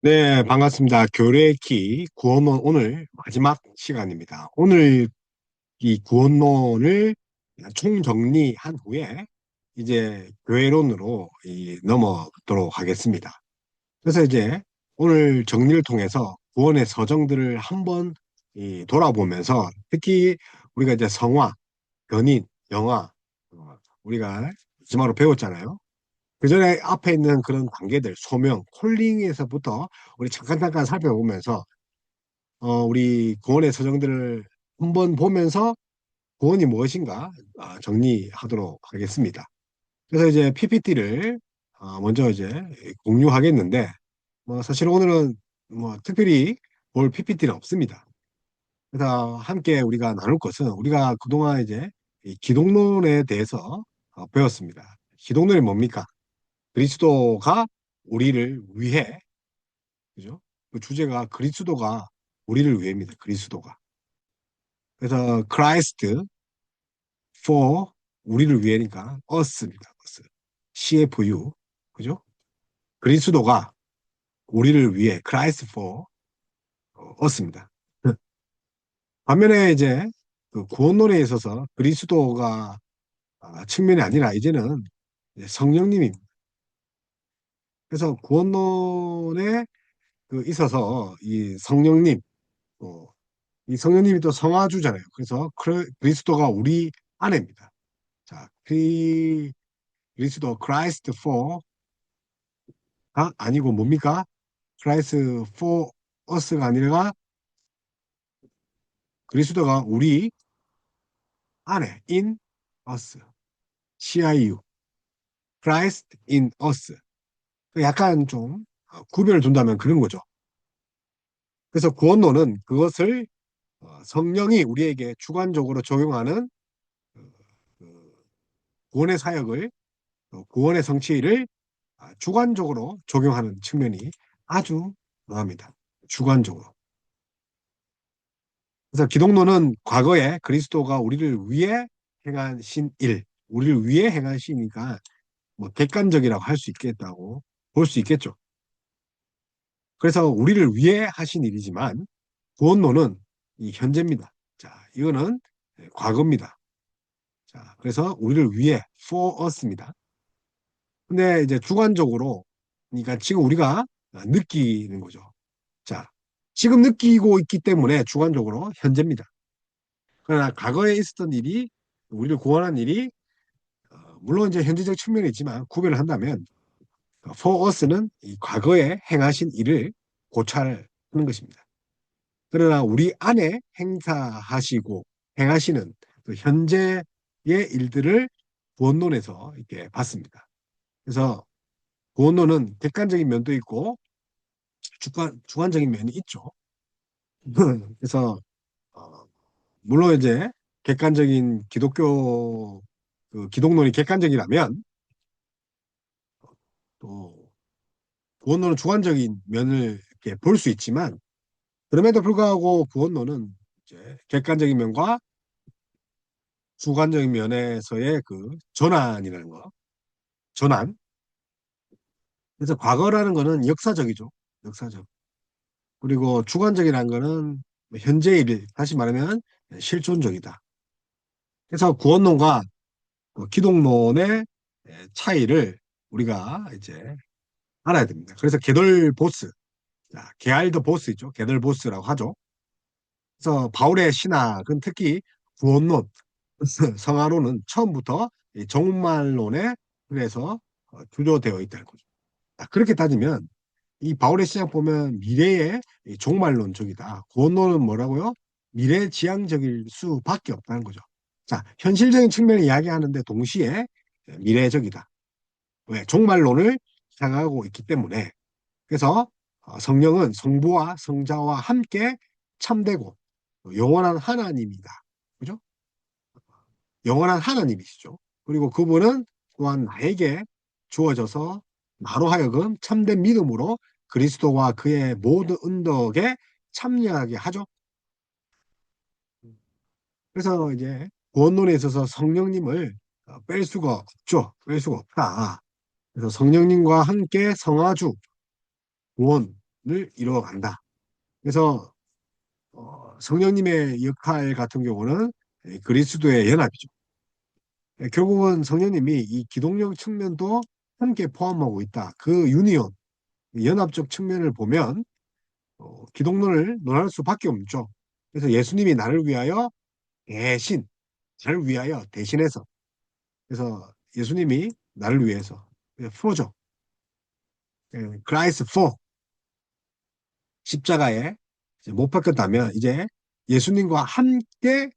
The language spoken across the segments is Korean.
네, 반갑습니다. 교례기 구원론 오늘 마지막 시간입니다. 오늘 이 구원론을 총정리한 후에 이제 교회론으로 넘어가도록 하겠습니다. 그래서 이제 오늘 정리를 통해서 구원의 서정들을 한번 돌아보면서 특히 우리가 이제 성화, 견인, 영화 우리가 마지막으로 배웠잖아요. 그 전에 앞에 있는 그런 관계들, 소명, 콜링에서부터 우리 잠깐 살펴보면서, 우리 구원의 서정들을 한번 보면서 구원이 무엇인가 정리하도록 하겠습니다. 그래서 이제 PPT를 먼저 이제 공유하겠는데, 뭐 사실 오늘은 뭐 특별히 볼 PPT는 없습니다. 그래서 함께 우리가 나눌 것은 우리가 그동안 이제 이 기독론에 대해서 배웠습니다. 기독론이 뭡니까? 그리스도가 우리를 위해, 그죠? 그 주제가 그리스도가 우리를 위해입니다. 그리스도가. 그래서 Christ for 우리를 위해니까 us입니다. us. CFU. 그죠? 그리스도가 우리를 위해 Christ for us입니다. 반면에 이제 그 구원론에 있어서 그리스도가 측면이 아니라 이제는 이제 성령님입니다. 그래서 구원론에 있어서 이 성령님, 어, 이 성령님이 또 성화주잖아요. 그래서 그리스도가 우리 안에입니다. 자, 그리스도 Christ for가 아니고 뭡니까? Christ for us가 아니라 그리스도가 우리 안에 in us, CIU, Christ in us. 약간 좀 구별을 둔다면 그런 거죠. 그래서 구원론은 그것을 성령이 우리에게 주관적으로 적용하는 그- 그 구원의 사역을 구원의 성취를 주관적으로 적용하는 측면이 아주 강합니다. 주관적으로. 그래서 기독론은 과거에 그리스도가 우리를 위해 행한 신일, 우리를 위해 행한 신이니까 뭐 객관적이라고 할 수 있겠다고 볼 수 있겠죠. 그래서 우리를 위해 하신 일이지만 구원론은 이 현재입니다. 자, 이거는 과거입니다. 자, 그래서 우리를 위해 for us입니다. 근데 이제 주관적으로, 그러니까 지금 우리가 느끼는 거죠. 자, 지금 느끼고 있기 때문에 주관적으로 현재입니다. 그러나 과거에 있었던 일이, 우리를 구원한 일이, 물론 이제 현재적 측면이 있지만 구별을 한다면, for us는 이 과거에 행하신 일을 고찰하는 것입니다. 그러나 우리 안에 행사하시고 행하시는 그 현재의 일들을 구원론에서 이렇게 봤습니다. 그래서 구원론은 객관적인 면도 있고 주관적인 면이 있죠. 그래서 어, 물론 이제 객관적인 기독론이 객관적이라면 또 구원론은 주관적인 면을 이렇게 볼 수 있지만 그럼에도 불구하고 구원론은 이제 객관적인 면과 주관적인 면에서의 그 전환이라는 거, 전환. 그래서 과거라는 거는 역사적이죠. 역사적. 그리고 주관적이라는 거는 현재의 일, 다시 말하면 실존적이다. 그래서 구원론과 기독론의 차이를 우리가 이제 알아야 됩니다. 그래서 게돌 보스, 자, 게알드 보스 있죠. 게돌 보스라고 하죠. 그래서 바울의 신학은 특히 구원론, 성화론은 처음부터 이 종말론에 그래서 주조되어 있다는 거죠. 자, 그렇게 따지면 이 바울의 신학 보면 미래의 이 종말론적이다. 구원론은 뭐라고요? 미래지향적일 수밖에 없다는 거죠. 자, 현실적인 측면을 이야기하는데 동시에 미래적이다. 왜? 종말론을 향하고 있기 때문에. 그래서 성령은 성부와 성자와 함께 참되고 영원한 하나님이다. 그죠? 영원한 하나님이시죠. 그리고 그분은 또한 나에게 주어져서 나로 하여금 참된 믿음으로 그리스도와 그의 모든 은덕에 참여하게 하죠. 그래서 이제 구원론에 있어서 성령님을 뺄 수가 없죠. 뺄 수가 없다. 그래서 성령님과 함께 성화주, 구원. 이루어간다. 그래서 성령님의 역할 같은 경우는 그리스도의 연합이죠. 결국은 성령님이 이 기독력 측면도 함께 포함하고 있다. 그 유니온, 연합적 측면을 보면 기독론을 논할 수밖에 없죠. 그래서 예수님이 나를 위하여 대신, 나를 위하여 대신해서, 그래서 예수님이 나를 위해서, 포죠. 크라이스 포, 십자가에 이제 못 박혔다면 이제 예수님과 함께,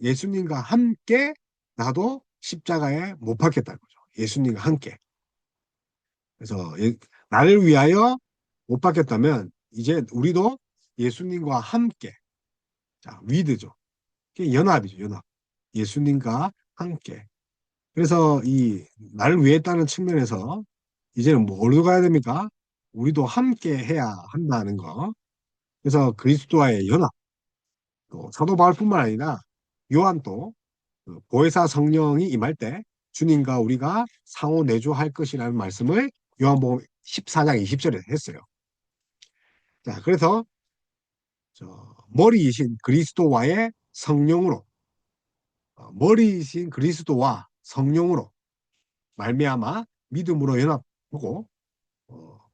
예수님과 함께 나도 십자가에 못 박혔다는 거죠. 예수님과 함께. 그래서 나를 위하여 못 박혔다면 이제 우리도 예수님과 함께, 자, 위드죠. 그게 연합이죠, 연합. 예수님과 함께. 그래서 이 나를 위해 했다는 측면에서 이제는 뭐 어디로 가야 됩니까? 우리도 함께 해야 한다는 거. 그래서 그리스도와의 연합, 또 사도 바울뿐만 아니라 요한도 그 보혜사 성령이 임할 때 주님과 우리가 상호 내조할 것이라는 말씀을 요한복음 14장 20절에 했어요. 자, 그래서 머리이신 그리스도와의 성령으로, 머리이신 그리스도와 성령으로 말미암아 믿음으로 연합하고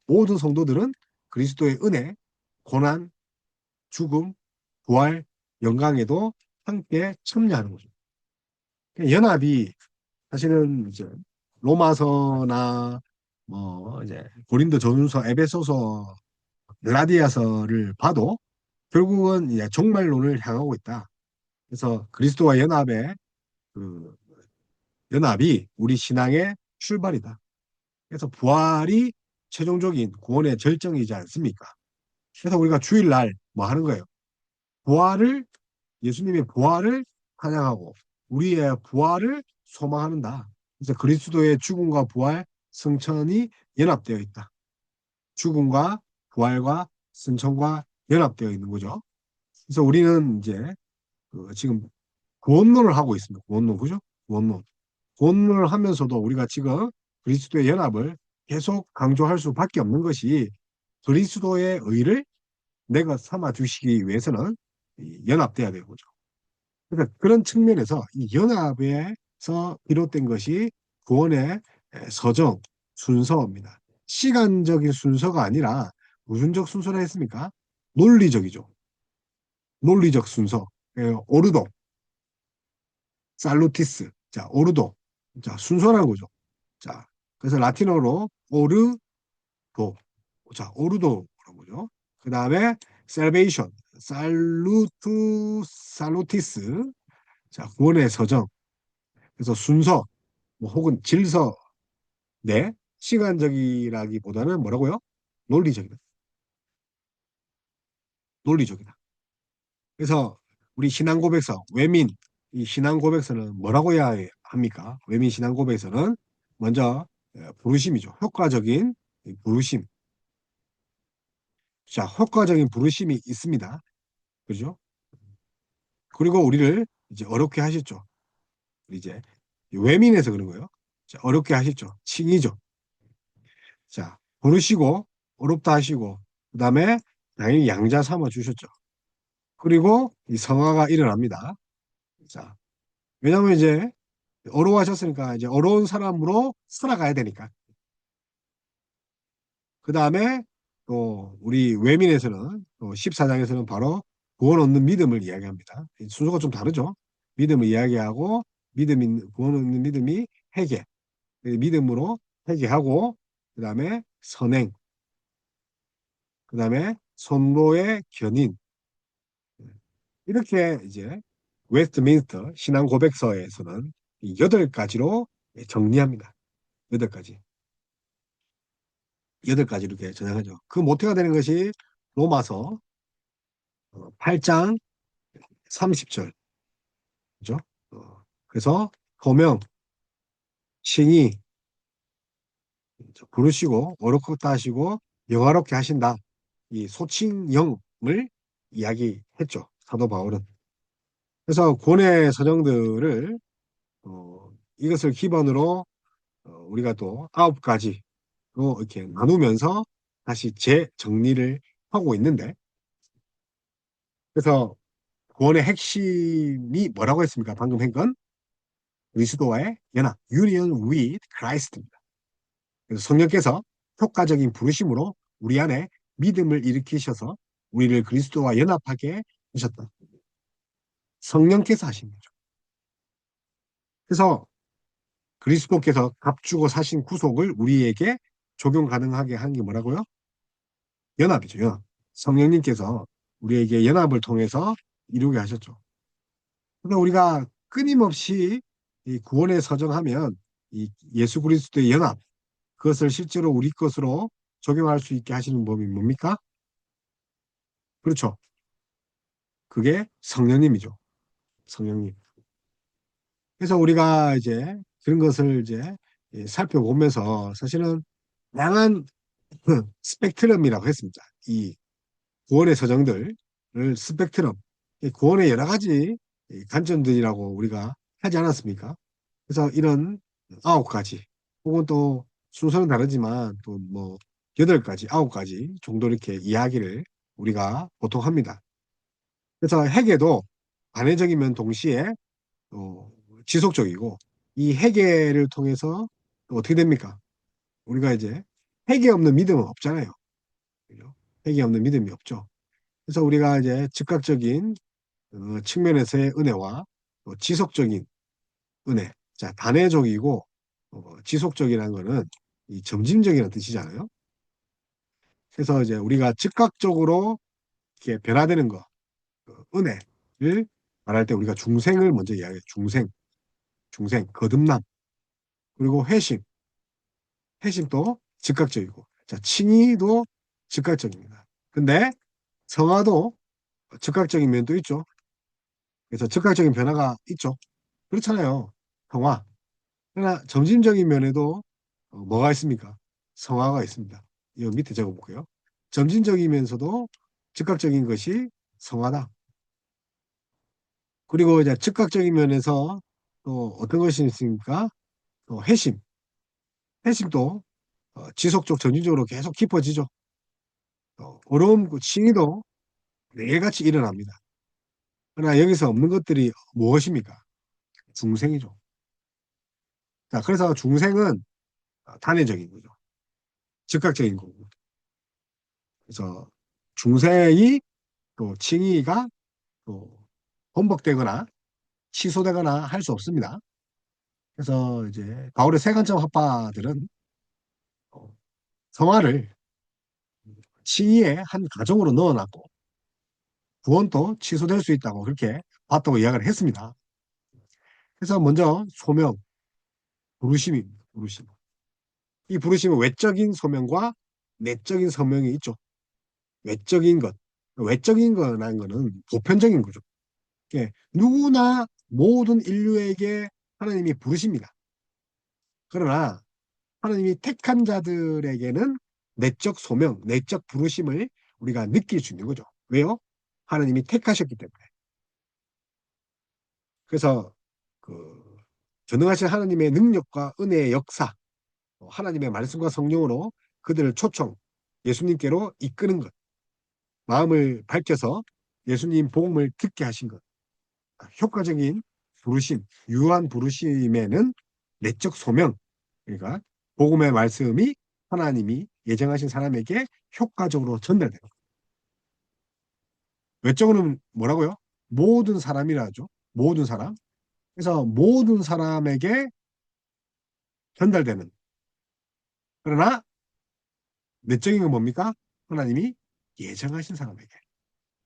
모든 성도들은 그리스도의 은혜, 고난, 죽음, 부활, 영광에도 함께 참여하는 거죠. 연합이 사실은 이제 로마서나 뭐 이제 고린도 전후서, 에베소서, 라디아서를 봐도 결국은 이제 종말론을 향하고 있다. 그래서 그리스도와 연합의 그 연합이 우리 신앙의 출발이다. 그래서 부활이 최종적인 구원의 절정이지 않습니까? 그래서 우리가 주일날 뭐 하는 거예요? 부활을, 예수님의 부활을 찬양하고 우리의 부활을 소망하는다. 그래서 그리스도의 죽음과 부활, 승천이 연합되어 있다. 죽음과 부활과 승천과 연합되어 있는 거죠. 그래서 우리는 이제 지금 구원론을 하고 있습니다. 구원론, 그죠? 구원론. 구원론을 하면서도 우리가 지금 그리스도의 연합을 계속 강조할 수밖에 없는 것이 그리스도의 의를 내가 삼아 주시기 위해서는 연합돼야 되는 거죠. 그러니까 그런 측면에서 이 연합에서 비롯된 것이 구원의 서정, 순서입니다. 시간적인 순서가 아니라 무슨적 순서라 했습니까? 논리적이죠. 논리적 순서. 오르도, 살루티스. 자, 오르도. 자, 순서라는 거죠. 자, 그래서 라틴어로 오르도. 자, 오르도라는 거죠. 그 다음에 salvation, 살루티스. 자, 구원의 서정. 그래서 순서, 뭐 혹은 질서, 내 시간적이라기보다는 뭐라고요? 논리적이다. 논리적이다. 그래서 우리 신앙 고백서, 외민, 이 신앙 고백서는 뭐라고 해야 합니까? 외민 신앙 고백서는 먼저 부르심이죠. 효과적인 부르심. 자, 효과적인 부르심이 있습니다. 그죠? 그리고 우리를 이제 어렵게 하셨죠. 이제 외민에서 그런 거예요. 자, 어렵게 하셨죠. 칭이죠. 자, 부르시고 어렵다 하시고 그다음에 당연히 양자 삼아 주셨죠. 그리고 이 성화가 일어납니다. 자, 왜냐하면 이제 어려워하셨으니까 이제 어려운 사람으로 살아가야 되니까. 그다음에 또 우리 외민에서는 또 14장에서는 바로 구원 얻는 믿음을 이야기합니다. 순서가 좀 다르죠. 믿음을 이야기하고 구원 얻는 믿음이 회개, 믿음으로 회개하고 그다음에 선행, 그다음에 선로의 견인, 이렇게 이제 웨스트민스터 신앙 고백서에서는 이 8가지로 정리합니다. 8가지. 8가지 이렇게 전향하죠. 그 모태가 되는 것이 로마서 8장 30절. 그죠? 그래서 호명, 칭의, 부르시고 어렵다 하시고 영화롭게 하신다. 이 소칭영을 이야기했죠. 사도 바울은. 그래서 구원의 서정들을 이것을 기반으로 우리가 또 9가지로 이렇게 나누면서 다시 재정리를 하고 있는데, 그래서 구원의 핵심이 뭐라고 했습니까? 방금 한 건 그리스도와의 연합, union with Christ입니다. 그래서 성령께서 효과적인 부르심으로 우리 안에 믿음을 일으키셔서 우리를 그리스도와 연합하게 하셨다. 성령께서 하신 거죠. 그래서 그리스도께서 값주고 사신 구속을 우리에게 적용 가능하게 한 게 뭐라고요? 연합이죠, 연합. 성령님께서 우리에게 연합을 통해서 이루게 하셨죠. 그러니까 우리가 끊임없이 이 구원에 서정하면 이 예수 그리스도의 연합, 그것을 실제로 우리 것으로 적용할 수 있게 하시는 법이 뭡니까? 그렇죠. 그게 성령님이죠. 성령님. 그래서 우리가 이제 그런 것을 이제 살펴보면서 사실은 다양한 스펙트럼이라고 했습니다. 이 구원의 서정들을 스펙트럼, 이 구원의 여러 가지 관점들이라고 우리가 하지 않았습니까? 그래서 이런 9가지, 혹은 또 순서는 다르지만 또 뭐 8가지, 9가지 정도 이렇게 이야기를 우리가 보통 합니다. 그래서 회계도 관해적이면 동시에 어, 지속적이고, 이 회계를 통해서 또 어떻게 됩니까? 우리가 이제 회계 없는 믿음은 없잖아요. 그죠? 회계 없는 믿음이 없죠. 그래서 우리가 이제 즉각적인 측면에서의 은혜와 또 지속적인 은혜. 자, 단회적이고 지속적이라는 거는 이 점진적이라는 뜻이잖아요. 그래서 이제 우리가 즉각적으로 이렇게 변화되는 거, 은혜를 말할 때 우리가 중생을 먼저 이야기해요. 중생, 거듭남, 그리고 회심도 즉각적이고, 자, 칭의도 즉각적입니다. 근데 성화도 즉각적인 면도 있죠. 그래서 즉각적인 변화가 있죠. 그렇잖아요. 성화. 그러나 점진적인 면에도 뭐가 있습니까? 성화가 있습니다. 이 밑에 적어볼게요. 점진적이면서도 즉각적인 것이 성화다. 그리고 이제 즉각적인 면에서 또 어떤 것이 있습니까? 또 회심도 지속적 점진적으로 계속 깊어지죠. 어려움, 칭의도 매일같이 일어납니다. 그러나 여기서 없는 것들이 무엇입니까? 중생이죠. 자, 그래서 중생은 단회적인 거죠. 즉각적인 거고. 그래서 중생이 또 칭의가 또 번복되거나 취소되거나 할 수 없습니다. 그래서 이제 바울의 세관점 학파들은 어, 성화를 칭의의 한 가정으로 넣어놨고 구원도 취소될 수 있다고 그렇게 봤다고 이야기를 했습니다. 그래서 먼저 소명, 부르심입니다. 부르심. 이 부르심은 외적인 소명과 내적인 소명이 있죠. 외적인 것. 외적인 거라는 거는 보편적인 거죠. 누구나 모든 인류에게 하나님이 부르십니다. 그러나 하나님이 택한 자들에게는 내적 소명, 내적 부르심을 우리가 느낄 수 있는 거죠. 왜요? 하나님이 택하셨기 때문에. 그래서 그 전능하신 하나님의 능력과 은혜의 역사, 하나님의 말씀과 성령으로 그들을 예수님께로 이끄는 것, 마음을 밝혀서 예수님 복음을 듣게 하신 것, 효과적인 부르심, 유한 부르심에는 내적 소명, 그러니까 복음의 말씀이 하나님이 예정하신 사람에게 효과적으로 전달되는 거예요. 외적으로는 뭐라고요? 모든 사람이라 하죠. 모든 사람. 그래서 모든 사람에게 전달되는. 그러나 내적인 건 뭡니까? 하나님이 예정하신 사람에게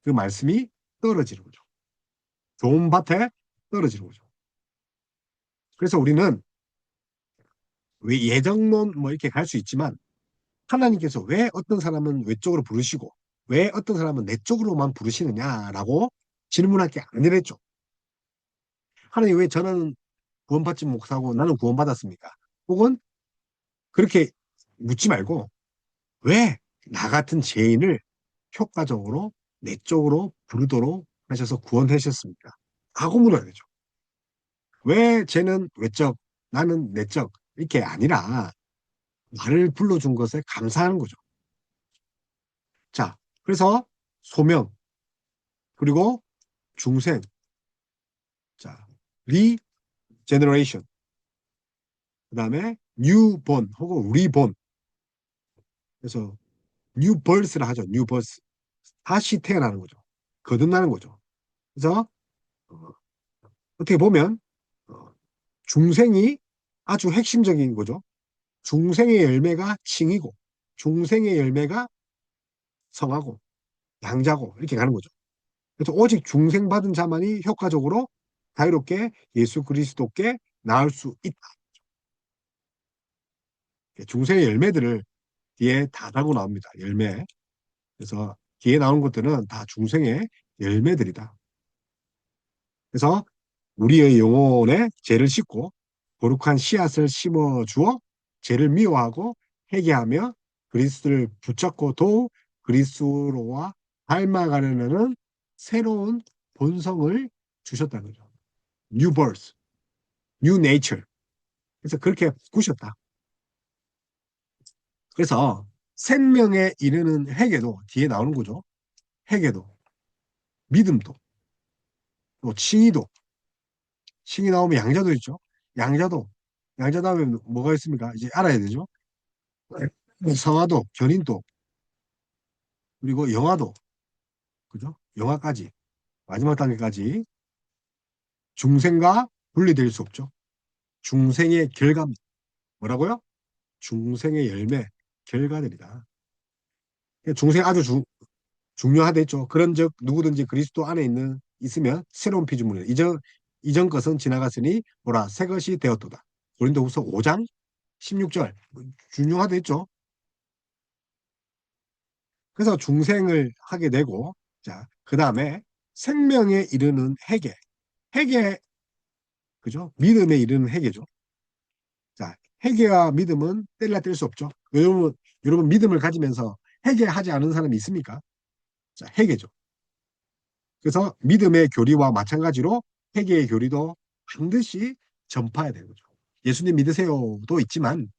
그 말씀이 떨어지는 거죠. 좋은 밭에 떨어지는 거죠. 그래서 우리는 왜 예정론 뭐 이렇게 갈 수 있지만 하나님께서 왜 어떤 사람은 외적으로 부르시고 왜 어떤 사람은 내적으로만 부르시느냐라고 질문할 게 아니랬죠. 하나님 왜 저는 구원받지 못하고 나는 구원받았습니까? 혹은 그렇게 묻지 말고 왜 나 같은 죄인을 효과적으로 내적으로 부르도록 하셔서 구원하셨습니까? 하고 물어야 되죠. 왜 쟤는 외적, 나는 내적 이렇게 아니라 나를 불러준 것에 감사하는 거죠. 자, 그래서 소명, 그리고 중생, 자, 리제너레이션, 그다음에 뉴본 혹은 리본. 그래서 뉴버스라 하죠. 뉴버스. 다시 태어나는 거죠. 거듭나는 거죠. 그래서 어, 어떻게 보면 어, 중생이 아주 핵심적인 거죠. 중생의 열매가 칭이고 중생의 열매가 성하고 양자고 이렇게 가는 거죠. 그래서 오직 중생 받은 자만이 효과적으로 자유롭게 예수 그리스도께 나을 수 있다. 중생의 열매들을 뒤에 다 달고 나옵니다. 열매. 그래서 뒤에 나오는 것들은 다 중생의 열매들이다. 그래서 우리의 영혼에 죄를 씻고 거룩한 씨앗을 심어 주어 죄를 미워하고 회개하며 그리스도를 붙잡고 더욱 그리스도와 닮아가려는 새로운 본성을 주셨다는 거죠. New birth, new nature. 그래서 그렇게 꾸셨다. 그래서 생명에 이르는 회개도 뒤에 나오는 거죠. 회개도, 믿음도, 또 칭의도, 칭이 나오면 양자도 있죠. 양자도, 양자 다음에 뭐가 있습니까? 이제 알아야 되죠. 성화도, 견인도, 그리고 영화도, 그죠? 영화까지, 마지막 단계까지 중생과 분리될 수 없죠. 중생의 결과입니다. 뭐라고요? 중생의 열매, 결과들이다. 중생 아주 중요하댔죠. 그런즉 누구든지 그리스도 안에 있으면 새로운 피조물이다. 이전 것은 지나갔으니 보라 새 것이 되었도다. 고린도후서 5장 16절 중요하댔죠. 그래서 중생을 하게 되고 자, 그다음에 생명에 이르는 회개. 회개 그죠? 믿음에 이르는 회개죠. 자, 회개와 믿음은 뗄래야 뗄 수 없죠. 여러분 믿음을 가지면서 회개하지 않은 사람이 있습니까? 자, 회개죠. 그래서 믿음의 교리와 마찬가지로 회개의 교리도 반드시 전파해야 되는 거죠. 예수님 믿으세요도 있지만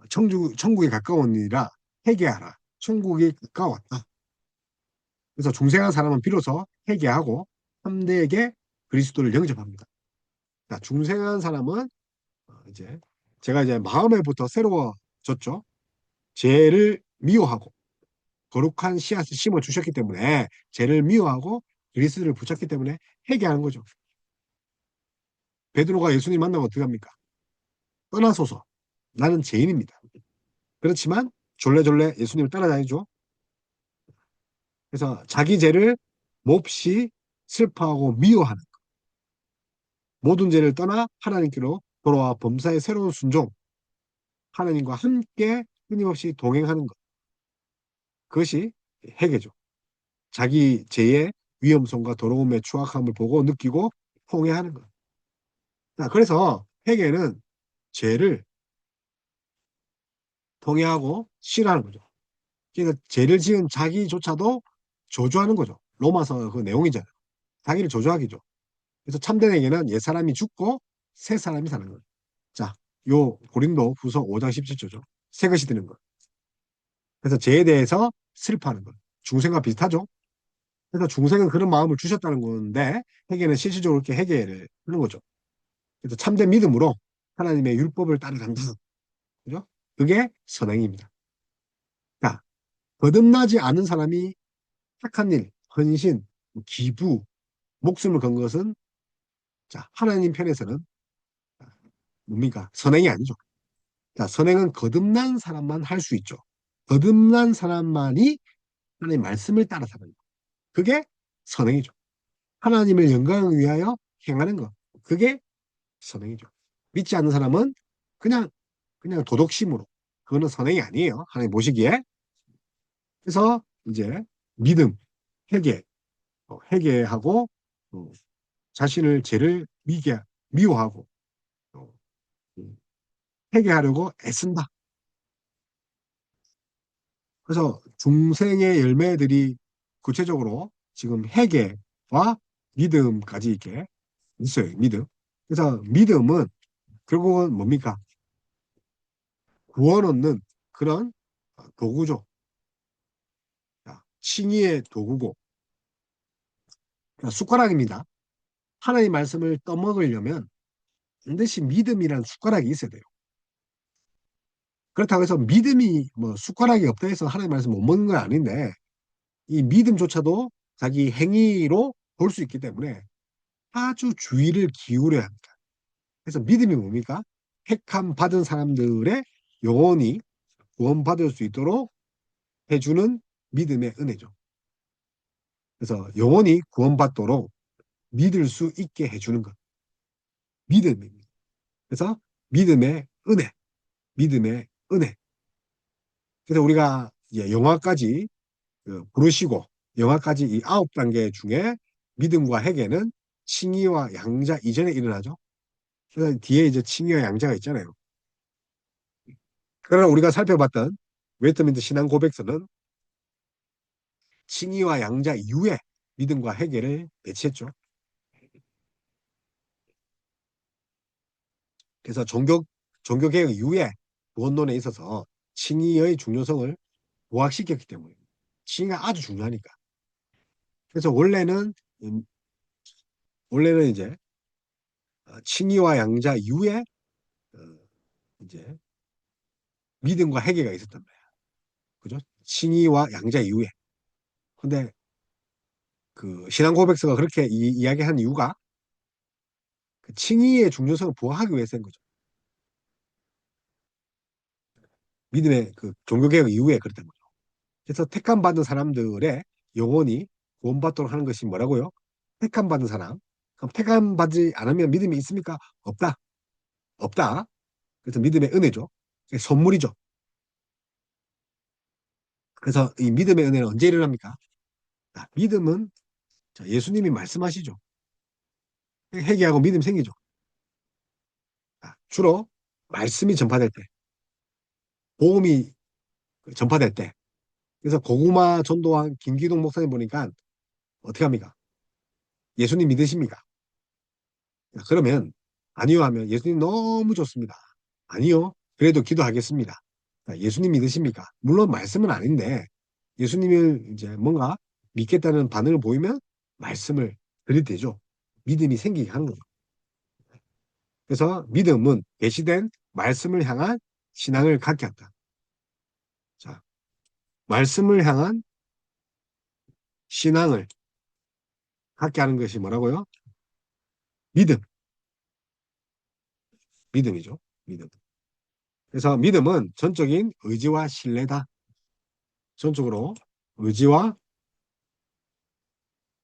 천국에 가까우니라 회개하라. 천국이 가까웠다. 그래서 중생한 사람은 비로소 회개하고 함대에게 그리스도를 영접합니다. 자, 중생한 사람은 이제 제가 이제 마음에부터 새로워졌죠. 죄를 미워하고 거룩한 씨앗을 심어 주셨기 때문에 죄를 미워하고 그리스도를 붙잡기 때문에 회개하는 거죠. 베드로가 예수님 만나면 어떻게 합니까? 떠나소서. 나는 죄인입니다. 그렇지만 졸래졸래 예수님을 따라다니죠. 그래서 자기 죄를 몹시 슬퍼하고 미워하는 모든 죄를 떠나 하나님께로 돌아와 범사의 새로운 순종, 하나님과 함께 끊임없이 동행하는 것. 그것이 회개죠. 자기 죄의 위험성과 더러움의 추악함을 보고 느끼고 통회하는 것. 자, 그래서 회개는 죄를 통회하고 싫어하는 거죠. 그러니까 죄를 지은 자기조차도 저주하는 거죠. 로마서 그 내용이잖아요. 자기를 저주하기죠. 그래서 참된 회개는 옛사람이 죽고 새 사람이 사는 거예요. 자, 요 고린도 후서 5장 17조죠. 새 것이 되는 것. 그래서 죄에 대해서 슬퍼하는 것. 중생과 비슷하죠. 그래서 중생은 그런 마음을 주셨다는 건데 회개는 실질적으로 이렇게 회개를 하는 거죠. 그래서 참된 믿음으로 하나님의 율법을 따라간다. 그죠? 그게 선행입니다. 자, 거듭나지 않은 사람이 착한 일, 헌신, 기부, 목숨을 건 것은 자, 하나님 편에서는 뭡니까? 선행이 아니죠. 자, 선행은 거듭난 사람만 할 수 있죠. 거듭난 사람만이 하나님의 말씀을 따라 사는 거. 그게 선행이죠. 하나님의 영광을 위하여 행하는 것. 그게 선행이죠. 믿지 않는 사람은 그냥 도덕심으로 그거는 선행이 아니에요. 하나님 보시기에. 그래서 이제 믿음, 회개, 회개하고 어, 자신을 죄를 미워하고 어, 회개하려고 애쓴다. 그래서 중생의 열매들이 구체적으로 지금 회개와 믿음까지 이렇게 있어요. 믿음. 그래서 믿음은 결국은 뭡니까? 구원 얻는 그런 도구죠. 칭의의 도구고 그러니까 숟가락입니다. 하나님 말씀을 떠먹으려면 반드시 믿음이란 숟가락이 있어야 돼요. 그렇다고 해서 믿음이 뭐 숟가락이 없다 해서 하나님 말씀 못 먹는 건 아닌데 이 믿음조차도 자기 행위로 볼 수 있기 때문에 아주 주의를 기울여야 합니다. 그래서 믿음이 뭡니까? 택함 받은 사람들의 영혼이 구원받을 수 있도록 해주는 믿음의 은혜죠. 그래서 영혼이 구원받도록 믿을 수 있게 해주는 것. 믿음입니다. 그래서 믿음의 은혜, 믿음의 은혜. 그래서 우리가 이제 영화까지 부르시고 영화까지 이 9단계 중에 믿음과 회개는 칭의와 양자 이전에 일어나죠. 그래서 뒤에 이제 칭의와 양자가 있잖아요. 그러나 우리가 살펴봤던 웨스트민트 신앙 고백서는 칭의와 양자 이후에 믿음과 회개를 배치했죠. 그래서 종교개혁 이후에 구원론에 있어서 칭의의 중요성을 부각시켰기 때문에 칭의가 아주 중요하니까. 그래서 음, 원래는 이제 칭의와 양자 이후에 어, 이제 믿음과 회개가 있었단 말이야. 그죠? 칭의와 양자 이후에. 근데 그 신앙 고백서가 그렇게 이야기한 이유가 그 칭의의 중요성을 부각하기 위해서인 거죠. 믿음의 그 종교개혁 이후에 그랬던 거죠. 그래서 택함 받은 사람들의 영혼이 구원받도록 하는 것이 뭐라고요? 택함 받은 사람. 그럼 택함 받지 않으면 믿음이 있습니까? 없다. 없다. 그래서 믿음의 은혜죠. 선물이죠. 그래서 이 믿음의 은혜는 언제 일어납니까? 믿음은 예수님이 말씀하시죠. 회개하고 믿음 생기죠. 주로 말씀이 전파될 때, 복음이 전파될 때. 그래서 고구마 전도한 김기동 목사님 보니까 어떻게 합니까? 예수님 믿으십니까? 그러면 아니요 하면 예수님 너무 좋습니다. 아니요. 그래도 기도하겠습니다. 예수님 믿으십니까? 물론 말씀은 아닌데 예수님을 이제 뭔가 믿겠다는 반응을 보이면 말씀을 들이대죠. 믿음이 생기게 하는 거죠. 그래서 믿음은 계시된 말씀을 향한 신앙을 갖게 한다. 자, 말씀을 향한 신앙을 갖게 하는 것이 뭐라고요? 믿음, 믿음이죠. 믿음. 그래서 믿음은 전적인 의지와 신뢰다. 전적으로 의지와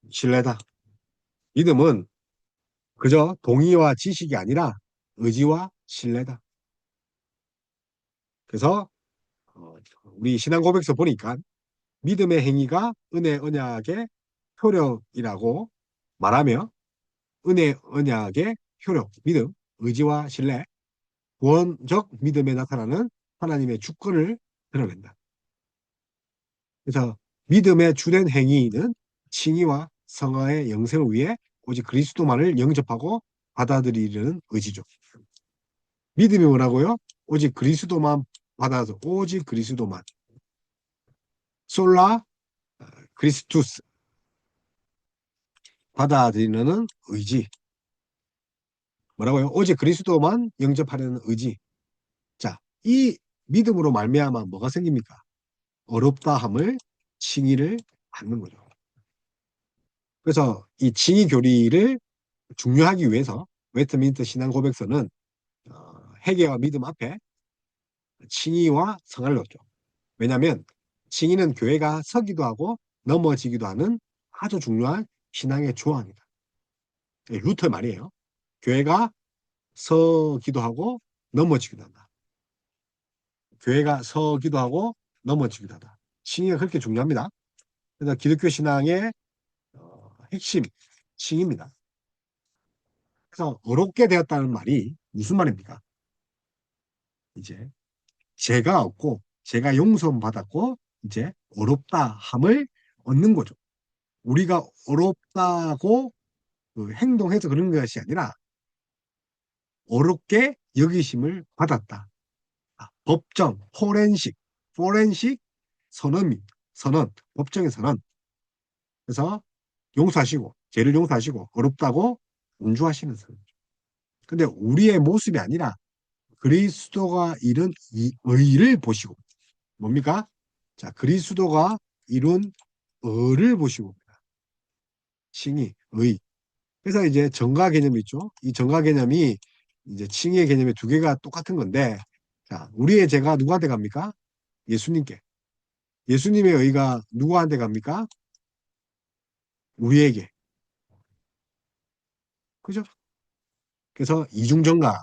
신뢰다. 믿음은 그저 동의와 지식이 아니라 의지와 신뢰다. 그래서 우리 신앙 고백서 보니까 믿음의 행위가 은혜 언약의 효력이라고 말하며 은혜 언약의 효력, 믿음, 의지와 신뢰, 구원적 믿음에 나타나는 하나님의 주권을 드러낸다. 그래서 믿음의 주된 행위는 칭의와 성화의 영생을 위해 오직 그리스도만을 영접하고 받아들이려는 의지죠. 믿음이 뭐라고요? 오직 그리스도만 받아서 오직 그리스도만 솔라 크리스투스 받아들이는 의지. 뭐라고요? 오직 그리스도만 영접하려는 의지. 자, 이 믿음으로 말미암아 뭐가 생깁니까? 어렵다함을 칭의를 받는 거죠. 그래서 이 칭의 교리를 중요하기 위해서 웨스트민스터 신앙 고백서는 회개와 믿음 앞에 칭의와 성화를 넣었죠. 왜냐하면 칭의는 교회가 서기도 하고 넘어지기도 하는 아주 중요한 신앙의 조항이다. 루터 말이에요. 교회가 서기도 하고 넘어지기도 한다. 교회가 서기도 하고 넘어지기도 하다. 칭의가 그렇게 중요합니다. 그래서 기독교 신앙의 핵심 칭의입니다. 그래서 어렵게 되었다는 말이 무슨 말입니까? 이제 죄가 없고 죄가 용서받았고 이제 어렵다 함을 얻는 거죠. 우리가 어렵다고 그 행동해서 그런 것이 아니라 어렵게 여기심을 받았다. 법정, 포렌식 선언입니다. 선언, 법적인 선언. 그래서 용서하시고, 죄를 용서하시고, 어렵다고 온주하시는 선언. 근데 우리의 모습이 아니라 그리스도가 이룬 이 의를 보시고, 뭡니까? 자, 그리스도가 이룬 의를 보시고, 칭의, 의. 그래서 이제 정가 개념이 있죠. 이 정가 개념이 이제 칭의의 개념의 두 개가 똑같은 건데, 자, 우리의 죄가 누구한테 갑니까? 예수님께. 예수님의 의가 누구한테 갑니까? 우리에게. 그죠? 그래서 이중정가.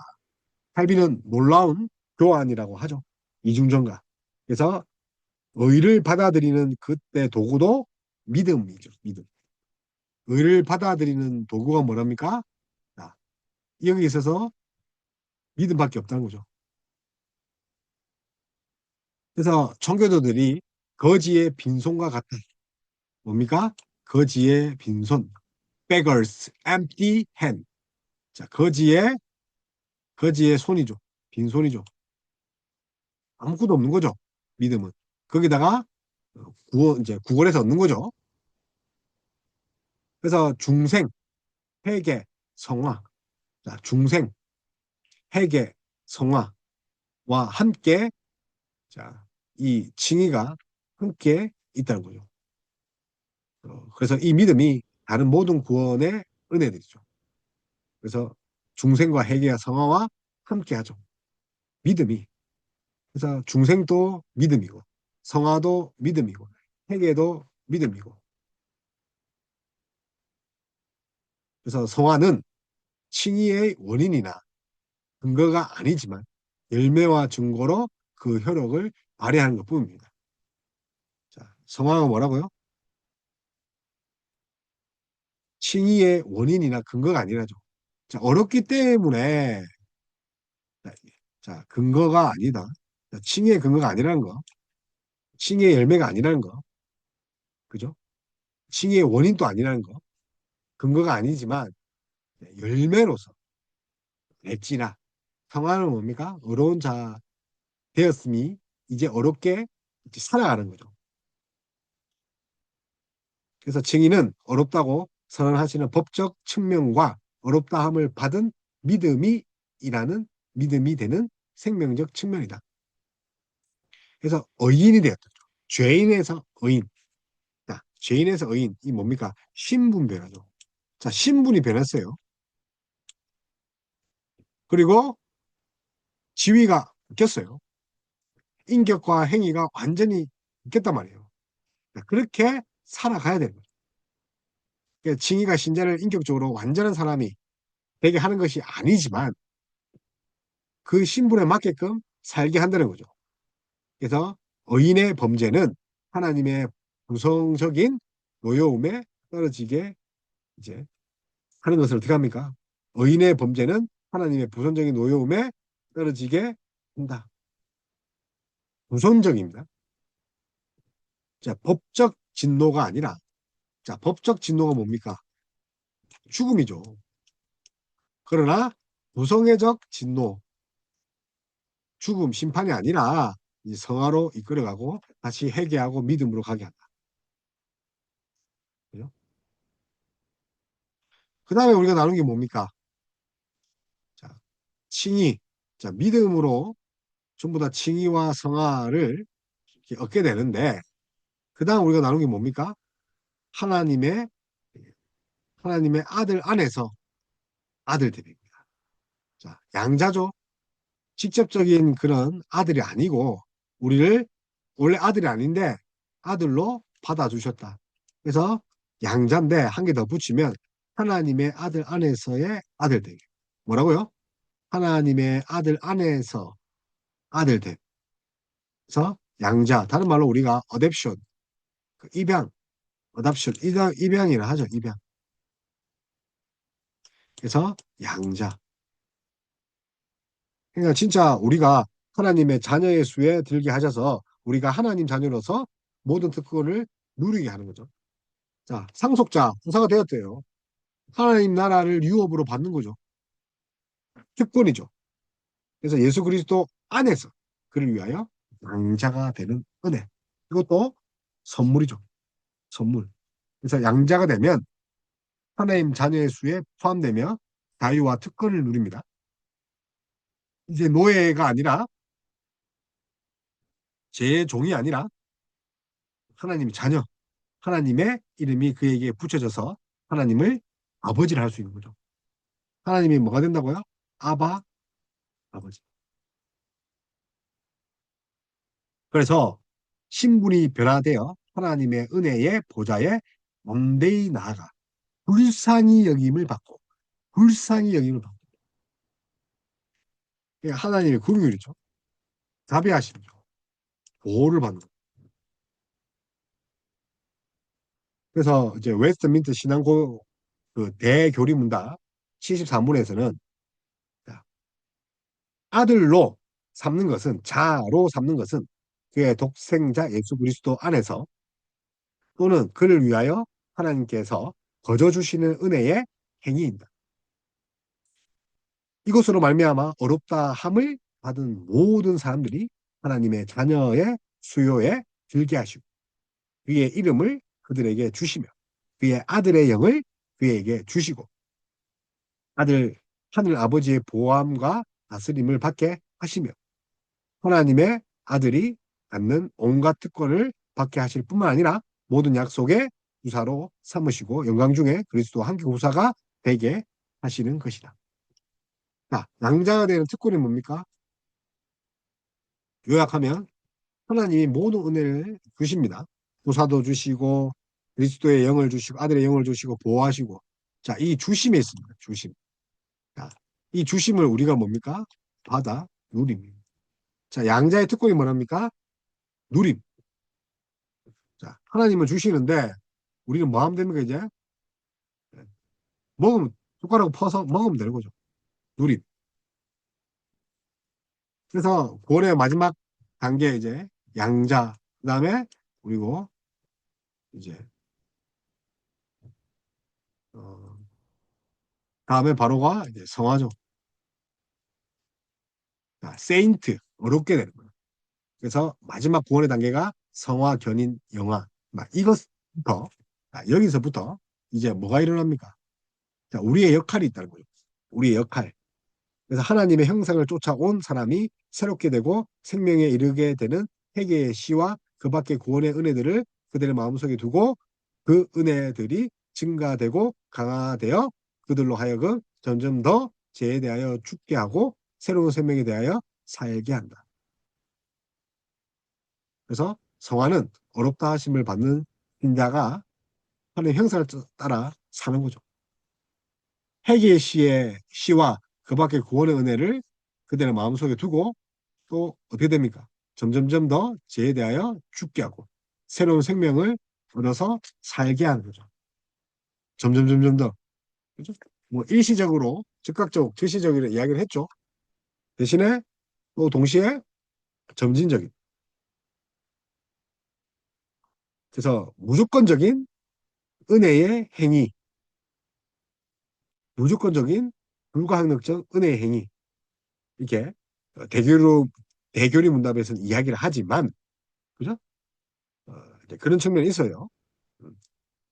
칼빈은 놀라운 교환이라고 하죠. 이중정가. 그래서 의를 받아들이는 그때 도구도 믿음이죠. 믿음. 의를 받아들이는 도구가 뭐랍니까? 자, 여기 있어서 믿음밖에 없다는 거죠. 그래서 청교도들이 거지의 빈손과 같다. 뭡니까? 거지의 빈손. beggars empty hand. 자, 거지의 손이죠. 빈손이죠. 아무것도 없는 거죠. 믿음은. 거기다가 이제 구걸해서 얻는 거죠. 그래서 중생, 회개, 성화. 자, 중생, 회개, 성화와 함께 자, 이 칭의가 함께 있다는 거죠. 그래서 이 믿음이 다른 모든 구원의 은혜들이죠. 그래서 중생과 회개와 성화와 함께 하죠. 믿음이. 그래서 중생도 믿음이고, 성화도 믿음이고, 회개도 믿음이고. 그래서 성화는 칭의의 원인이나 근거가 아니지만 열매와 증거로 그 효력을 발휘하는 것뿐입니다. 자, 성화가 뭐라고요? 칭의의 원인이나 근거가 아니라죠. 자, 어렵기 때문에 자, 근거가 아니다. 자, 칭의의 근거가 아니라는 거. 칭의의 열매가 아니라는 거. 그죠? 칭의의 원인도 아니라는 거. 근거가 아니지만 열매로서 맺지라. 성화는 뭡니까? 어려운 자 되었으니 이제 어렵게 이제 살아가는 거죠. 그래서 증인은 어렵다고 선언하시는 법적 측면과 어렵다함을 받은 믿음이 믿음이 되는 생명적 측면이다. 그래서 의인이 되었다. 죄인에서 의인. 자, 죄인에서 의인. 이 뭡니까? 신분 변화죠. 자, 신분이 변했어요. 그리고 지위가 바뀌었어요. 인격과 행위가 완전히 바뀌었단 말이에요. 그렇게 살아가야 되는 거예요. 그러니까 징이가 신자를 인격적으로 완전한 사람이 되게 하는 것이 아니지만 그 신분에 맞게끔 살게 한다는 거죠. 그래서 의인의 범죄는 하나님의 부성적인 노여움에 떨어지게 이제 하는 것을 어떻게 합니까? 의인의 범죄는 하나님의 부선적인 노여움에 떨어지게 한다. 부선적입니다. 자, 법적 진노가 아니라, 자, 법적 진노가 뭡니까? 죽음이죠. 그러나 부성애적 진노, 죽음, 심판이 아니라 이 성화로 이끌어가고 다시 회개하고 믿음으로 가게 한다. 그 다음에 우리가 나눈 게 뭡니까? 자, 칭의. 자, 믿음으로 전부 다 칭의와 성화를 얻게 되는데, 그 다음 우리가 나눈 게 뭡니까? 하나님의, 하나님의 아들 안에서 아들 되입니다. 자, 양자죠. 직접적인 그런 아들이 아니고, 우리를 원래 아들이 아닌데 아들로 받아주셨다. 그래서 양자인데 한 개 더 붙이면 하나님의 아들 안에서의 아들 되기. 뭐라고요? 하나님의 아들 안에서 아들 됨. 그래서 양자, 다른 말로 우리가 어댑션, 입양, 어답션, 입양이라 하죠. 입양. 그래서 양자. 그러니까 진짜 우리가 하나님의 자녀의 수에 들게 하셔서 우리가 하나님 자녀로서 모든 특권을 누리게 하는 거죠. 자, 상속자, 부사가 되었대요. 하나님 나라를 유업으로 받는 거죠. 특권이죠. 그래서 예수 그리스도 안에서 그를 위하여 양자가 되는 은혜. 이것도 선물이죠. 선물. 그래서 양자가 되면 하나님 자녀의 수에 포함되며 자유와 특권을 누립니다. 이제 노예가 아니라 제 종이 아니라 하나님의 자녀, 하나님의 이름이 그에게 붙여져서 하나님을 아버지를 할 수 있는 거죠. 하나님이 뭐가 된다고요? 아바, 아버지. 그래서 신분이 변화되어 하나님의 은혜의 보좌에 담대히 나아가 불쌍히 여김을 받고 불쌍히 여김을 받고 하나님의 긍휼이죠. 자비하심이죠. 보호를 받는 거예요. 그래서 이제 웨스트민트 신앙고 그 대교리문답 73문에서는 아들로 삼는 것은 자로 삼는 것은 그의 독생자 예수 그리스도 안에서 또는 그를 위하여 하나님께서 거저 주시는 은혜의 행위입니다. 이것으로 말미암아 어렵다 함을 받은 모든 사람들이 하나님의 자녀의 수요에 들게 하시고 그의 이름을 그들에게 주시며 그의 아들의 영을 그에게 주시고 아들 하늘 아버지의 보호함과 다스림을 받게 하시며 하나님의 아들이 갖는 온갖 특권을 받게 하실 뿐만 아니라 모든 약속의 유사로 삼으시고 영광 중에 그리스도 함께 구사가 되게 하시는 것이다. 자, 양자가 되는 특권이 뭡니까? 요약하면 하나님이 모든 은혜를 주십니다. 구사도 주시고 그리스도의 영을 주시고 아들의 영을 주시고 보호하시고 자, 이 주심에 있습니다. 주심. 자, 이 주심을 우리가 뭡니까? 받아 누립니다. 자, 양자의 특권이 뭐랍니까? 누림. 자, 하나님은 주시는데 우리는 뭐 하면 됩니까, 이제? 먹으면, 숟가락 퍼서 먹으면 되는 거죠. 누림. 그래서 구원의 마지막 단계 이제 양자. 그 다음에 그리고 이제, 어, 다음에 바로가 이제 성화죠. 자, 세인트. 어렵게 되는 거예요. 그래서 마지막 구원의 단계가 성화, 견인, 영화. 막 이것부터, 여기서부터 이제 뭐가 일어납니까? 자, 우리의 역할이 있다는 거예요. 우리의 역할. 그래서 하나님의 형상을 쫓아온 사람이 새롭게 되고 생명에 이르게 되는 회개의 시와 그 밖의 구원의 은혜들을 그들의 마음속에 두고 그 은혜들이 증가되고 강화되어 그들로 하여금 점점 더 죄에 대하여 죽게 하고 새로운 생명에 대하여 살게 한다. 그래서 성화는 어렵다 하심을 받는 인자가 하나님의 형상을 따라 사는 거죠. 회개의 시와 그 밖의 구원의 은혜를 그들의 마음속에 두고 또 어떻게 됩니까? 점점점 더 죄에 대하여 죽게 하고 새로운 생명을 얻어서 살게 하는 거죠. 점점점점 더. 그죠? 뭐 일시적으로 즉각적, 즉시적으로 이야기를 했죠. 대신에 또 동시에 점진적인. 그래서 무조건적인 은혜의 행위, 무조건적인 불가항력적 은혜의 행위. 이렇게 대교리 문답에서는 이야기를 하지만, 그죠? 이제 그런 측면이 있어요.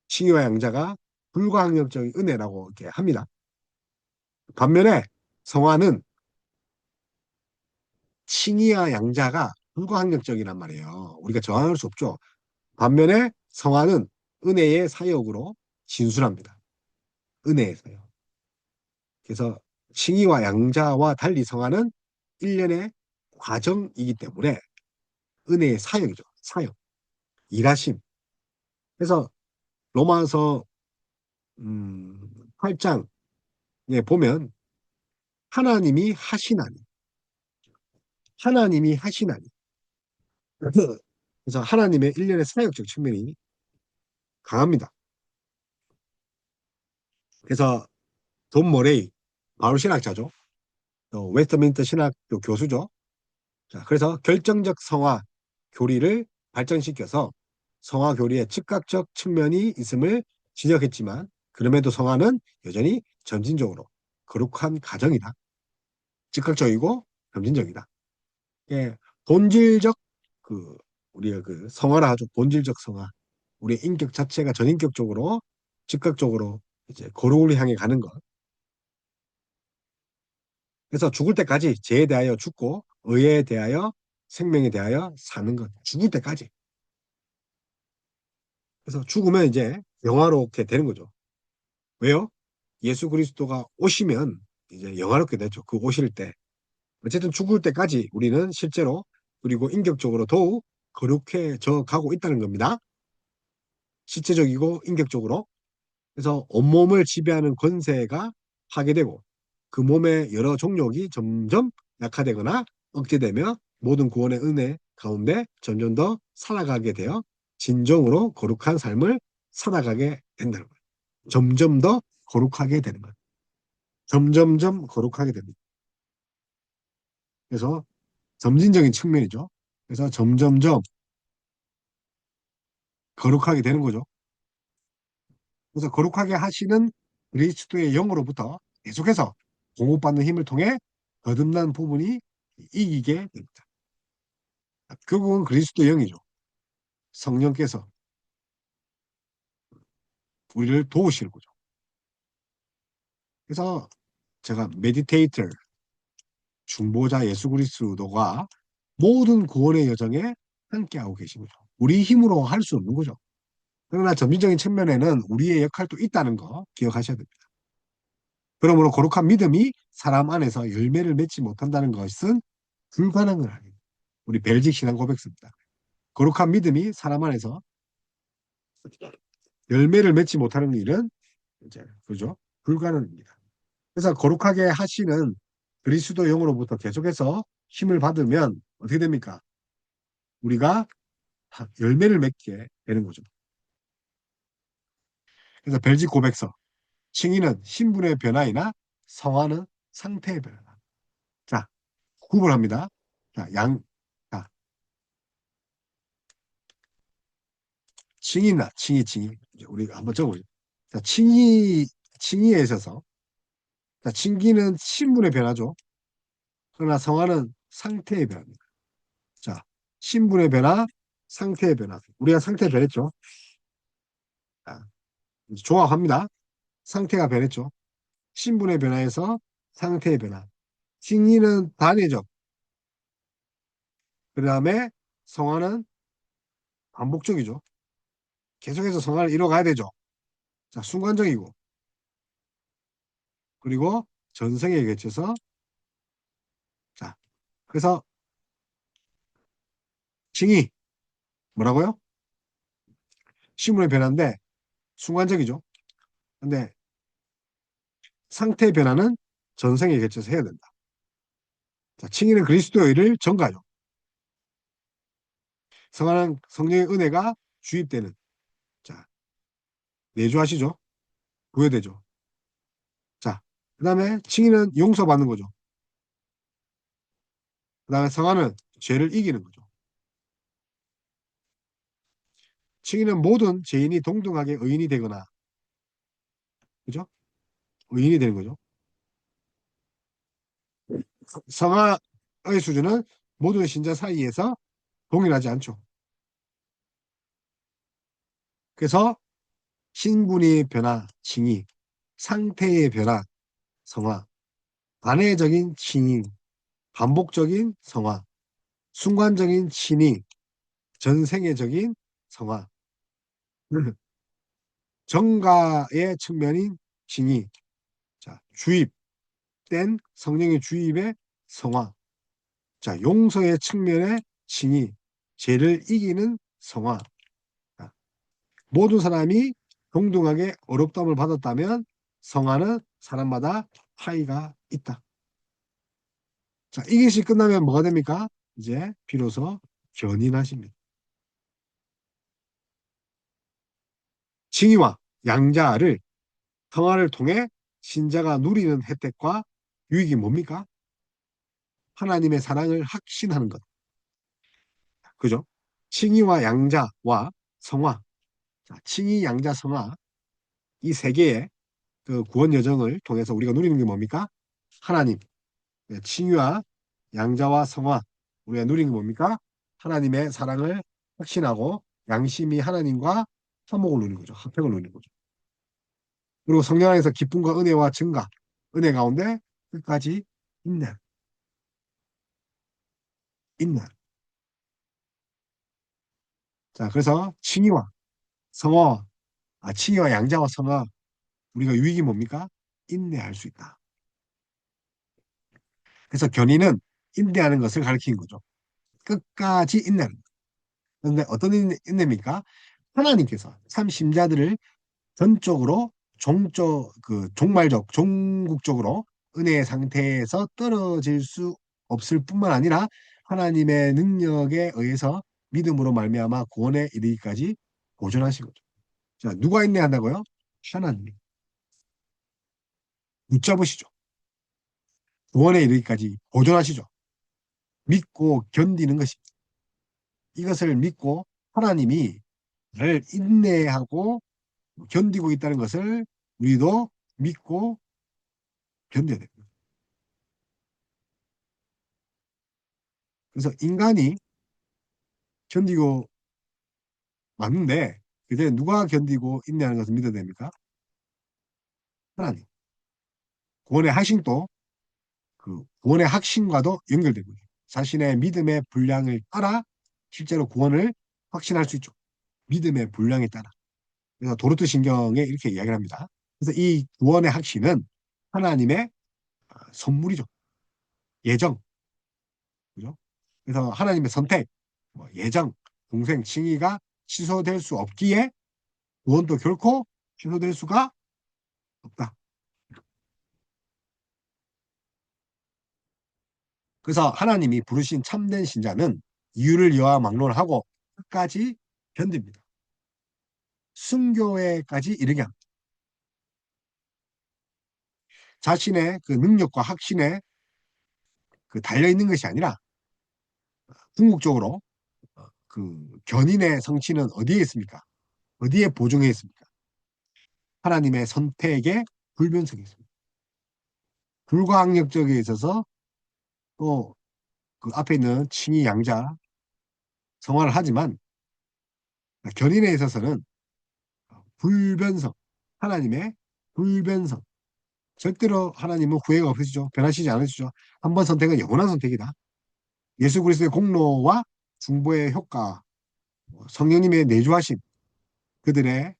칭의와 양자가 불가항력적인 은혜라고 이렇게 합니다. 반면에 성화는 칭의와 양자가 불가항력적이란 말이에요. 우리가 저항할 수 없죠. 반면에 성화는 은혜의 사역으로 진술합니다. 은혜의 사역. 그래서 칭의와 양자와 달리 성화는 일련의 과정이기 때문에 은혜의 사역이죠. 사역. 일하심. 그래서 로마서 8장에 보면 하나님이 하시나니 하나님이 하시나니 그래서 하나님의 일련의 사역적 측면이 강합니다. 그래서 돈 머레이 바울 신학자죠. 또 웨스트민스터 신학교 교수죠. 자, 그래서 결정적 성화 교리를 발전시켜서 성화 교리의 즉각적 측면이 있음을 지적했지만 그럼에도 성화는 여전히 점진적으로 거룩한 가정이다. 즉각적이고 점진적이다. 예, 본질적 그 우리가 그 성화라 하죠. 본질적 성화. 우리의 인격 자체가 전인격적으로 즉각적으로 이제 거룩을 향해 가는 것. 그래서 죽을 때까지 죄에 대하여 죽고 의에 대하여 생명에 대하여 사는 것. 죽을 때까지. 그래서 죽으면 이제 영화롭게 되는 거죠. 왜요? 예수 그리스도가 오시면 이제 영화롭게 되죠. 그 오실 때. 어쨌든 죽을 때까지 우리는 실제로 그리고 인격적으로 더욱 거룩해져 가고 있다는 겁니다. 실제적이고 인격적으로. 그래서 온몸을 지배하는 권세가 파괴되고 그 몸의 여러 종족이 점점 약화되거나 억제되며 모든 구원의 은혜 가운데 점점 더 살아가게 되어 진정으로 거룩한 삶을 살아가게 된다는 거예요. 점점 더 거룩하게 되는 거예요. 점점점 거룩하게 됩니다. 그래서 점진적인 측면이죠. 그래서 점점점 거룩하게 되는 거죠. 그래서 거룩하게 하시는 그리스도의 영으로부터 계속해서 공급받는 힘을 통해 거듭난 부분이 이기게 됩니다. 결국은 그리스도 영이죠. 성령께서 우리를 도우시는 거죠. 그래서 제가 메디테이터, 중보자 예수 그리스도가 모든 구원의 여정에 함께하고 계신 거죠. 우리 힘으로 할 수 없는 거죠. 그러나 점진적인 측면에는 우리의 역할도 있다는 거 기억하셔야 됩니다. 그러므로 거룩한 믿음이 사람 안에서 열매를 맺지 못한다는 것은 불가능을 하는 우리 벨직 신앙 고백서입니다. 거룩한 믿음이 사람 안에서 열매를 맺지 못하는 일은 이제 그죠? 불가능입니다. 그래서 거룩하게 하시는 그리스도 영으로부터 계속해서 힘을 받으면 어떻게 됩니까? 우리가 열매를 맺게 되는 거죠. 그래서 벨직 고백서 칭의는 신분의 변화이나 성화는 상태의 변화다. 자, 구분합니다. 자, 자, 칭의나 칭의. 이제 우리가 한번 적어보죠. 자, 칭의에 있어서 자, 칭기는 신분의 변화죠. 그러나 성화는 상태의 변화입니다. 자, 신분의 변화, 상태의 변화. 우리가 상태 변했죠. 자, 이제 종합합니다. 상태가 변했죠. 신분의 변화에서 상태의 변화. 칭의는 단회적. 그 다음에 성화는 반복적이죠. 계속해서 성화를 이뤄가야 되죠. 자, 순간적이고. 그리고 전생에 거쳐서 자, 그래서 칭의 뭐라고요? 신분의 변화인데 순간적이죠. 근데 상태 변화는 전생에 거쳐서 해야 된다. 자, 칭의는 그리스도의 의를 전가하죠. 성화는 성령의 은혜가 주입되는 자, 내주하시죠. 부여되죠. 자, 그 다음에 칭의는 용서받는 거죠. 그 다음에 성화는 죄를 이기는 거죠. 칭의는 모든 죄인이 동등하게 의인이 되거나 그죠? 의인이 되는 거죠. 성화의 수준은 모든 신자 사이에서 동일하지 않죠. 그래서 신분의 변화, 칭의, 상태의 변화, 성화, 반회적인 칭의, 반복적인 성화, 순간적인 칭의, 전생애적인 성화, 정가의 측면인 칭의, 자, 주입된 성령의 주입의 성화, 자, 용서의 측면의 칭의, 죄를 이기는 성화. 자, 모든 사람이 동등하게 어렵다움을 받았다면 성화는 사람마다 차이가 있다. 자, 이것이 끝나면 뭐가 됩니까? 이제 비로소 견인하십니다. 칭의와 양자를 성화를 통해 신자가 누리는 혜택과 유익이 뭡니까? 하나님의 사랑을 확신하는 것. 그죠? 칭의와 양자와 성화. 자, 칭의, 양자, 성화. 이 세 개의 그 구원 여정을 통해서 우리가 누리는 게 뭡니까? 하나님. 칭의와 양자와 성화. 우리가 누리는 게 뭡니까? 하나님의 사랑을 확신하고 양심이 하나님과 화목을 누리는 거죠. 합평을 누리는 거죠. 그리고 성령 안에서 기쁨과 은혜와 증가, 은혜 가운데 끝까지 있는, 있는. 자, 그래서 칭의와 성어, 칭의와 양자와 성어, 우리가 유익이 뭡니까? 인내할 수 있다. 그래서 견인은 인내하는 것을 가리키는 거죠. 끝까지 인내하는 것. 그런데 어떤 인내입니까? 하나님께서 참 심자들을 전적으로 종말적, 종국적으로 은혜의 상태에서 떨어질 수 없을 뿐만 아니라 하나님의 능력에 의해서 믿음으로 말미암아 구원에 이르기까지 보존하신 거죠. 자, 누가 인내한다고요? 하나님이 붙잡으시죠. 구원에 이르기까지 보존하시죠. 믿고 견디는 것입니다. 이것을 믿고 하나님이 나를 인내하고 견디고 있다는 것을 우리도 믿고 견뎌야 됩니다. 그래서 인간이 견디고 맞는데 그제 누가 견디고 인내하는 것을 믿어야 됩니까? 하나님. 구원의 확신도 그 구원의 확신과도 연결되고요. 자신의 믿음의 분량을 따라 실제로 구원을 확신할 수 있죠. 믿음의 분량에 따라. 그래서 도르트 신경에 이렇게 이야기를 합니다. 그래서 이 구원의 확신은 하나님의 선물이죠. 예정. 그죠? 그래서 하나님의 선택, 예정, 동생 칭의가 취소될 수 없기에 구원도 결코 취소될 수가 없다. 그래서 하나님이 부르신 참된 신자는 이유를 여와 막론하고 끝까지 견딥니다. 순교에까지 이르게 합니다. 자신의 그 능력과 확신에 그 달려 있는 것이 아니라 궁극적으로 그 견인의 성취는 어디에 있습니까? 어디에 보증해 있습니까? 하나님의 선택의 불변성에 있습니다. 불가항력적에 있어서 또 그 앞에 있는 칭의 양자 성화를 하지만 견인에 있어서는 불변성, 하나님의 불변성. 절대로 하나님은 후회가 없으시죠. 변하시지 않으시죠. 한 번 선택은 영원한 선택이다. 예수 그리스도의 공로와 중보의 효과, 성령님의 내주하심, 그들의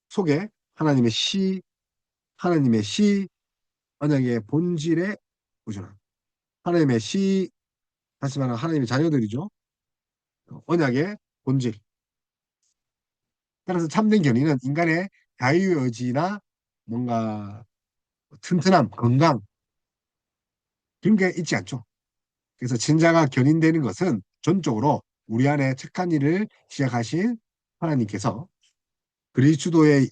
속에 하나님의 시, 하나님의 시, 언약의 본질에 의존한 하나님의 시, 다시 말하면 하나님의 자녀들이죠. 언약의 본질. 따라서 참된 견인은 인간의 자유의지나 뭔가 튼튼함, 건강 그런 게 있지 않죠. 그래서 진자가 견인되는 것은 전적으로 우리 안에 착한 일을 시작하신 하나님께서 그리스도의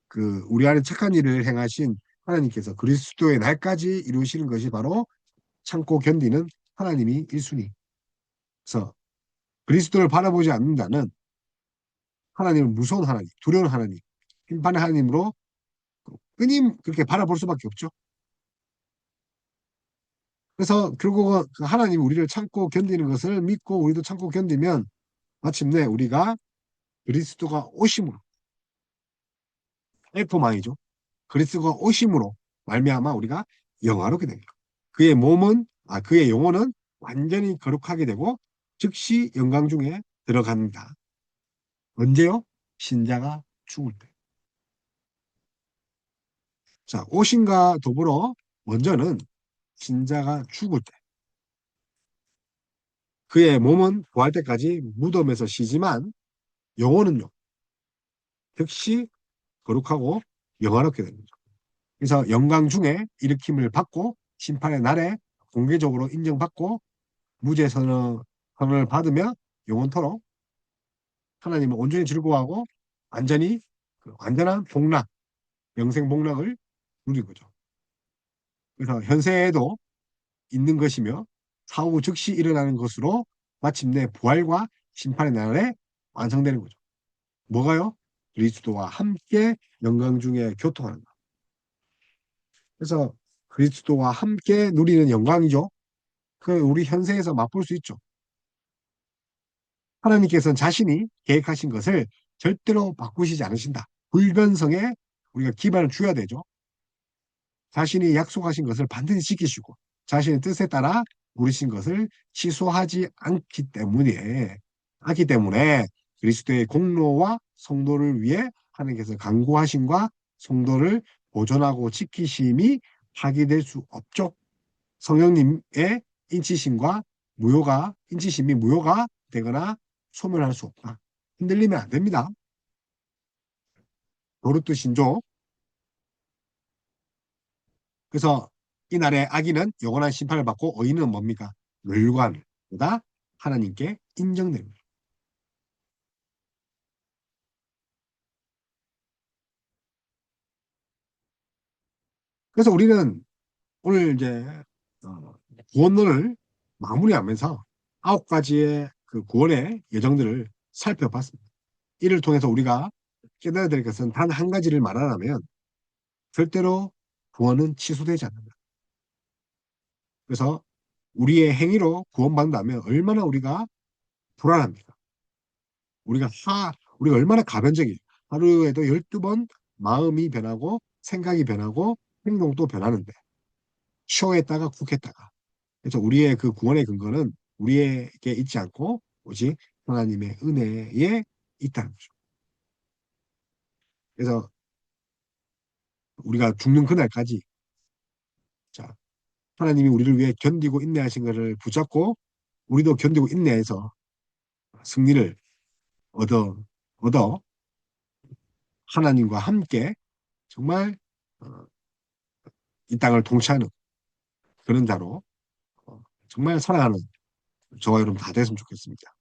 그 우리 안에 착한 일을 행하신 하나님께서 그리스도의 날까지 이루시는 것이 바로 참고 견디는 하나님이 1순위. 그래서 그리스도를 바라보지 않는 자는 하나님은 무서운 하나님, 두려운 하나님, 심판의 하나님으로 끊임 그렇게 바라볼 수밖에 없죠. 그래서 결국은 그 하나님이 우리를 참고 견디는 것을 믿고 우리도 참고 견디면 마침내 우리가 그리스도가 오심으로 F망이죠. 그리스도가 오심으로 말미암아 우리가 영화롭게 됩니다. 그의 영혼은 완전히 거룩하게 되고 즉시 영광 중에 들어갑니다. 언제요? 신자가 죽을 때. 자, 오심과 더불어 먼저는 신자가 죽을 때. 그의 몸은 부활 때까지 무덤에서 쉬지만 영혼은요, 즉시 거룩하고 영화롭게 됩니다. 그래서 영광 중에 일으킴을 받고 심판의 날에 공개적으로 인정받고 무죄 선언을 받으며 영원토록 하나님은 온전히 즐거워하고 완전히 그 완전한 복락, 영생 복락을 누린 거죠. 그래서 현세에도 있는 것이며 사후 즉시 일어나는 것으로 마침내 부활과 심판의 날에 완성되는 거죠. 뭐가요? 그리스도와 함께 영광 중에 교통하는 것. 그래서 그리스도와 함께 누리는 영광이죠. 그 우리 현세에서 맛볼 수 있죠. 하나님께서는 자신이 계획하신 것을 절대로 바꾸시지 않으신다. 불변성에 우리가 기반을 줘야 되죠. 자신이 약속하신 것을 반드시 지키시고 자신의 뜻에 따라 부르신 것을 취소하지 않기 때문에 그리스도의 공로와 성도를 위해 하나님께서 간구하심과 성도를 보존하고 지키심이 파기될 수 없죠. 성령님의 인치심이 무효가 되거나 소멸할 수 없다. 흔들리면 안 됩니다. 도르트 신조. 그래서 이날의 악인은 영원한 심판을 받고 의인은 뭡니까? 멸관보다 하나님께 인정됩니다. 그래서 우리는 오늘 이제 어, 구원론을 마무리하면서 9가지의 그 구원의 예정들을 살펴봤습니다. 이를 통해서 우리가 깨달아야 될 것은 단 한 가지를 말하자면 절대로 구원은 취소되지 않는다. 그래서 우리의 행위로 구원받는다면 얼마나 우리가 불안합니까? 우리가 얼마나 가변적이에요. 하루에도 12번 마음이 변하고 생각이 변하고 행동도 변하는데 쇼했다가 쿡했다가. 그래서 우리의 그 구원의 근거는 우리에게 있지 않고 오직 하나님의 은혜에 있다는 거죠. 그래서 우리가 죽는 그날까지 자, 하나님이 우리를 위해 견디고 인내하신 것을 붙잡고 우리도 견디고 인내해서 승리를 얻어 얻어 하나님과 함께 정말 어, 이 땅을 통치하는 그런 자로 정말 살아가는 저와 여러분 다 됐으면 좋겠습니다.